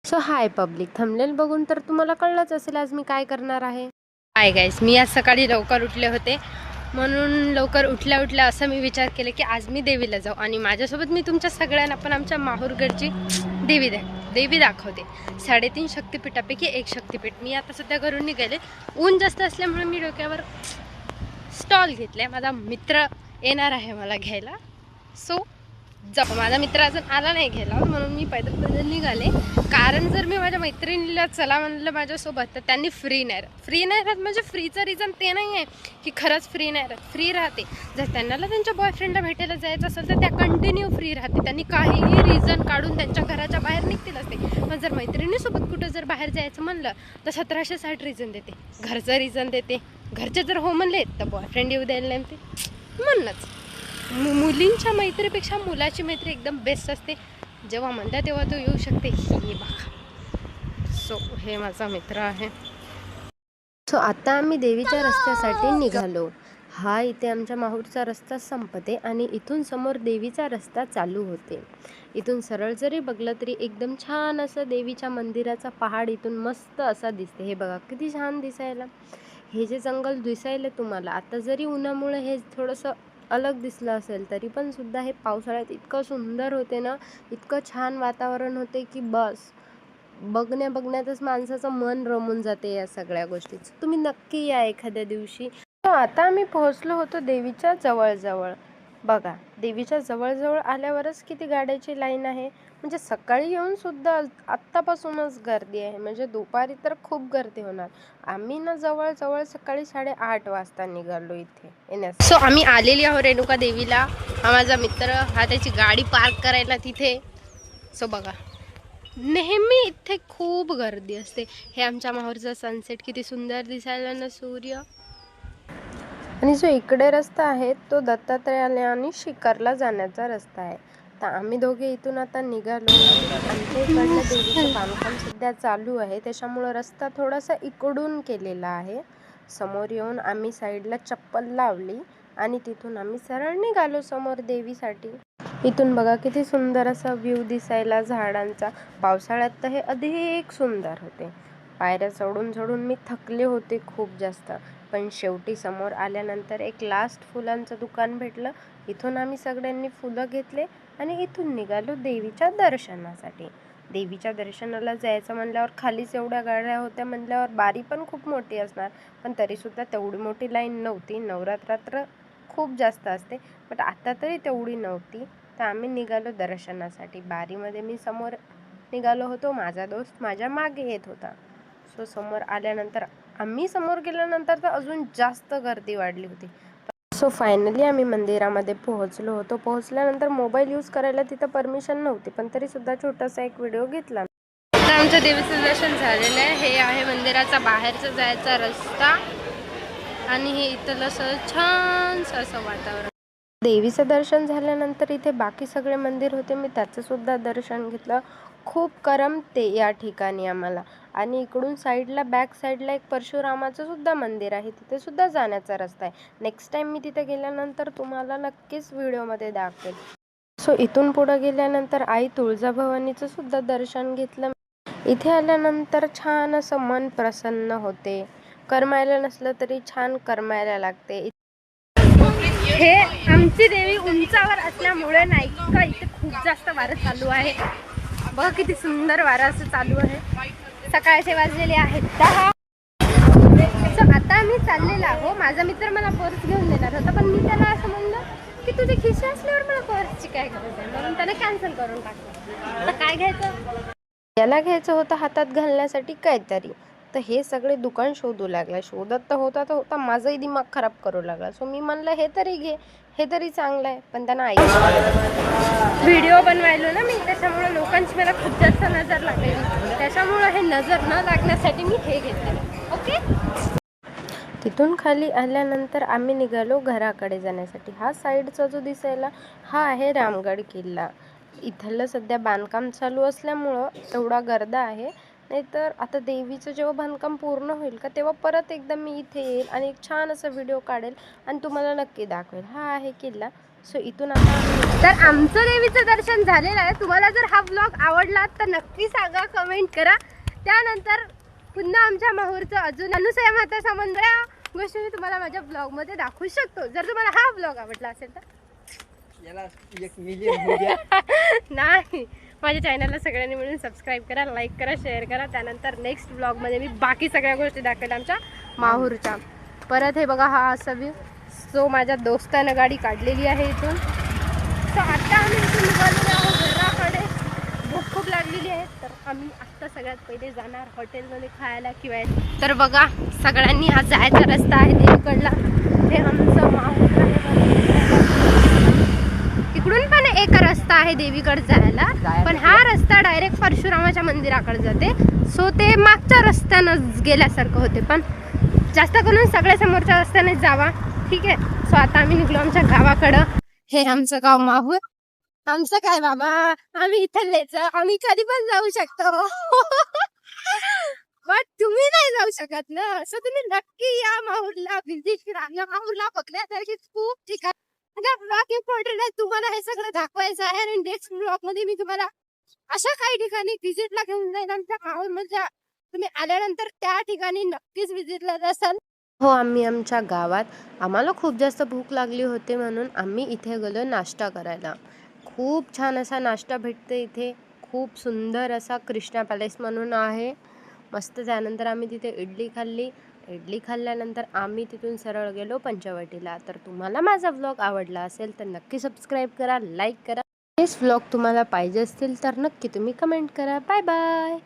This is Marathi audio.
सो हाय पब्लिक, थंबनेल बघून तर तुम्हाला कळलंच असेल आज मी काय करणार आहे. हाय गाईस, मी आज सकाळी लवकर उठले होते, म्हणून लवकर उठल्या उठल्या असं मी विचार केला की आज मी देवीला जाऊ आणि माझ्यासोबत मी तुमच्या सगळ्यांना पण आमच्या माहूरगडची देवी दाखवते. 3.5 शक्तिपीठापैकी एक शक्तिपीठ. मी आता सध्या घरून निघाले. ऊन जास्त असल्यामुळे मी डोक्यावर स्टॉल घेतलाय. माझा मित्र येणार आहे मला घ्यायला. सो माझा मित्र अजून आला नाही घ्यायला, म्हणून मी पैदल निघाले. कारण जर मी माझ्या मैत्रिणीला चला म्हणलं माझ्यासोबत तर त्यांनी फ्री नाही राहत. म्हणजे फ्रीचं रिझन ते नाही आहे की खरंच फ्री नाही राहत, फ्री राहते. जर त्यांना त्यांच्या बॉयफ्रेंडला भेटायला जायचं असेल तर त्या कंटिन्यू फ्री राहते. त्यांनी काहीही रिझन काढून त्यांच्या घराच्या बाहेर निघतील असते. पण जर मैत्रिणीसोबत कुठं जर बाहेर जायचं म्हणलं तर 1760 रिझन देते. घरचं रिझन देते. घरचे जर हो म्हणले तर बॉयफ्रेंड येऊ द्यायला नाही ते. म्हणूनच मुलींच्या मैत्रीपेक्षा मुलाची मैत्री एकदम बेस्ट असते. जेव्हा म्हणता तेव्हा तो येऊ शकते. हे बघा. सो हे माझा मित्र आहे. सो आता आम्ही देवीच्या रस्त्यासाठी निघालो. हा इथे आमच्या माहूरचा रस्ता संपते आणि इथून समोर देवीचा रस्ता चालू होते. इथून सरळ जरी बघलं तरी एकदम छान असं देवीच्या मंदिराचा पहाड इथून मस्त असा दिसते. हे बघा किती छान दिसायला. हे जे जंगल दिसायला तुम्हाला आता जरी उन्हामुळे हे थोडंसं अलग दिसलं असेल तरी पण सुद्धा हे पावसाळ्यात इतकं सुंदर होते ना, इतकं छान वातावरण होते की बस बघण्यातच माणसाचं मन रमून जाते या सगळ्या गोष्टीत. तुम्ही नक्की या एखाद्या दिवशी. आता आम्ही पोहोचलो होतो देवीच्या जवळ. बघा, देवीच्या जवळ आल्यावरच किती गाड्याची लाईन आहे. म्हणजे सकाळी येऊन सुद्धा आत्तापासूनच गर्दी आहे. म्हणजे दुपारी तर खूप गर्दी होणार. आम्ही ना जवळ सकाळी 8:30 वाजता निघालो इथे येण्यास. सो आम्ही आलेली आहोत रेणुका देवीला. हा माझा मित्र, हा त्याची गाडी पार्क करायला तिथे. सो बघा, नेहमी इथे खूप गर्दी असते. हे आमच्या माहूरचा सनसेट किती सुंदर दिसायला ना, सूर्य. आणि जो इकडे रस्ता आहे तो दत्तात्रयाला आणि शिखरला जाण्याचा रस्ता आहे. तर आम्ही दोघे इथून आता निघालो. आमच्या इकडलं देवीचं बांधकाम सध्या चालू आहे, त्याच्यामुळं रस्ता थोडासा इकडून केलेला आहे. समोर येऊन आम्ही साईडला चप्पल लावली आणि तिथून आम्ही सरळ निघालो समोर देवीसाठी. इथून बघा किती सुंदर असा व्ह्यू दिसायला झाडांचा. पावसाळ्यात तर हे अधिक सुंदर होते. पायऱ्या चढून मी थकले होते खूप जास्त. पण शेवटी समोर आल्यानंतर एक लास्ट फुलांचं दुकान भेटलं. इथून आम्ही सगळ्यांनी फुलं घेतले आणि इथून निघालो देवीच्या दर्शनासाठी. देवीच्या दर्शनाला जायचं म्हणल्यावर खालीच एवढ्या गाड्या होत्या म्हणल्यावर बारी पण खूप मोठी असणार. पण तरीसुद्धा तेवढी मोठी लाईन नव्हती. नवरात्रात खूप जास्त असते, बट आता तरी तेवढी नव्हती. तर आम्ही निघालो दर्शनासाठी. बारीमध्ये मी समोर निघालो होतो, माझा दोस्त माझ्या मागे येत होता. सो समोर आल्यानंतर आम्ही समोर गेल्यानंतर तर अजून जास्त गर्दी वाढली होती. सो फायनली आम्ही मंदिरामध्ये पोहोचलो होतो. पोहोचल्यानंतर मोबाईल यूज करायला तिथं परमिशन नव्हती, पण तरीसुद्धा छोटासा एक व्हिडिओ घेतला. आता आमच्या देवीचं दर्शन झालेलं आहे. हे आहे मंदिराचा बाहेरचा जायचा रस्ता आणि हे इथलं छानसं असं वातावरण. देवीचं दर्शन झाल्यानंतर इथे बाकी सगळे मंदिर होते, मी त्याचं सुद्धा दर्शन घेतलं. खूप करमते या ठिकाणी आम्हाला. आणि इकडून साईडला बॅक साईडला एक परशुरामाचं सुद्धा मंदिर आहे, तिथे सुद्धा जाण्याचा रस्ता आहे. नेक्स्ट टाइम मी तिथे गेल्यानंतर तुम्हाला नक्कीच व्हिडिओमध्ये दाखवेल. सो इथून पुढं गेल्यानंतर आई तुळजाभवानीचं सुद्धा दर्शन घेतलं. इथे आल्यानंतर छान असं मन प्रसन्न होते. करमायला नसलं तरी छान करमायला लागते. हे आमची देवी उंचावर असल्यामुळे नाही का इथे खूप जास्त वारं चालू आहे. बघा किती सुंदर वारं असं चालू आहे. सकाळचे वाजलेले आहेत 10. सो आता आम्ही चाललेलो आहो. माझा मित्र मला पर्स घेऊन देणार होता, पण मी त्याला असं म्हणलं की तुझे खिसे असल्यावर मला पर्सची काय गरज आहे, म्हणून त्याने कॅन्सल करून टाकलं. आता काय घ्यायचं, याला घ्यायचं होतं हातात घालण्यासाठी काहीतरी. तर हे सगळे दुकान शोधू लागला. शोधत तर होता माझाही दिमाग खराब करू लागला. सो मी म्हणलं हे तरी घे, हे तरी चांगलं आहे. पण त्यांना व्हिडिओ बनवायलो ना मी, त्याच्यामुळे लोकांची मला खूप जास्त नजर लागली. त्याच्यामुळे हे नजर न लागण्यासाठी मी हे घेतलं. ओके. तिथून खाली आल्यानंतर आम्ही निघालो घराकडे जाण्यासाठी. हा साईडचा जो दिसायला हा आहे रामगड किल्ला. इथलं सध्या बांधकाम चालू असल्यामुळं एवढा गर्द आहे. नाहीतर आता देवीचं जेव्हा बांधकाम पूर्ण होईल का तेव्हा परत एकदा मी इथे येईल आणि एक छान असा व्हिडिओ काढेल आणि तुम्हाला नक्की दाखवेल. हा आहे किल्ला. सो इथून आता तर आमचं देवीचं दर्शन झालेलं आहे. तुम्हाला जर हा ब्लॉग आवडला तर नक्की सांगा, कमेंट करा. त्यानंतर पुन्हा आमच्या माहूरचं अजून अनुसया माता संबंध या गोष्टी मी तुम्हाला माझ्या ब्लॉगमध्ये दाखवू शकतो, जर तुम्हाला हा ब्लॉग आवडला असेल तर. याला एक मिलियन होऊ द्या. नाही, माझ्या चॅनलला सगळ्यांनी मिळून सबस्क्राईब करा, लाईक करा, शेअर करा. त्यानंतर नेक्स्ट ब्लॉगमध्ये मी बाकी सगळ्या गोष्टी दाखवेल आमच्या माहूरच्या. परत हे बघा हा असा व्ह्यू. सो माझ्या दोस्तानं गाडी काढलेली आहे इथून. सो आता आम्ही इथून निघालेलो आहोत घराकडे. भूक खूप लागलेली आहे, तर आम्ही आत्ता सगळ्यात पहिले जाणार हॉटेलमध्ये खायला किंवा. तर बघा सगळ्यांनी हा जायचा रस्ता आहे देवीकडला. हे आमचं माहूर आहे. इकडून पण एक रस्ता आहे देवीकडे जायला, पण हा रस्ता डायरेक्ट परशुरामाच्या मंदिराकडे जाते. सो ते मागच्या रस्त्यानं गेल्यासारखं होते, पण जास्त करून सगळ्या समोरच्या रस्त्याने जावा. ठीक आहे. सो आता आम्ही निघलो आमच्या गावाकडं. हे आमचं गाव माहूर. आमचं काय बाबा, आम्ही इथलेच, आम्ही कधी पण जाऊ शकतो. बट तुम्ही नाही जाऊ शकत ना. सो तुम्ही नक्की या माहूरला व्हिजिट करा. या माहूरला बघण्यासारखी खूप ठिकाण. ब्लॉग इम्पॉर्टंट आहे, तुम्हाला हे सगळं दाखवायचं आहे. आणि नेक्स्ट ब्लॉग मध्ये मी तुम्हाला अशा काही ठिकाणी व्हिजिटला घेऊन जाईल आमच्या माहूर मध्ये. तुम्ही आल्यानंतर त्या ठिकाणी नक्कीच व्हिजिटला जासाल. हो, आम्ही आमच्या गावात, आम्हाला खूप जास्त भूक लागली होती म्हणून आम्ही इथे गेलो नाश्ता करायला. खूप छान असा नाश्ता भेटते इथे. खूप सुंदर असा कृष्णा पॅलेस म्हणून आहे मस्त. त्यानंतर आम्ही तिथे इडली खाल्ली. इडली खाल्ल्यानंतर आम्ही तिथून सरळ गेलो पंचवटीला. तर तुम्हाला माझा व्लॉग आवडला असेल तर नक्की सबस्क्राईब करा, लाईक करा. हेच व्लॉग तुम्हाला पाहिजे असतील तर नक्की तुम्ही कमेंट करा. Bye bye.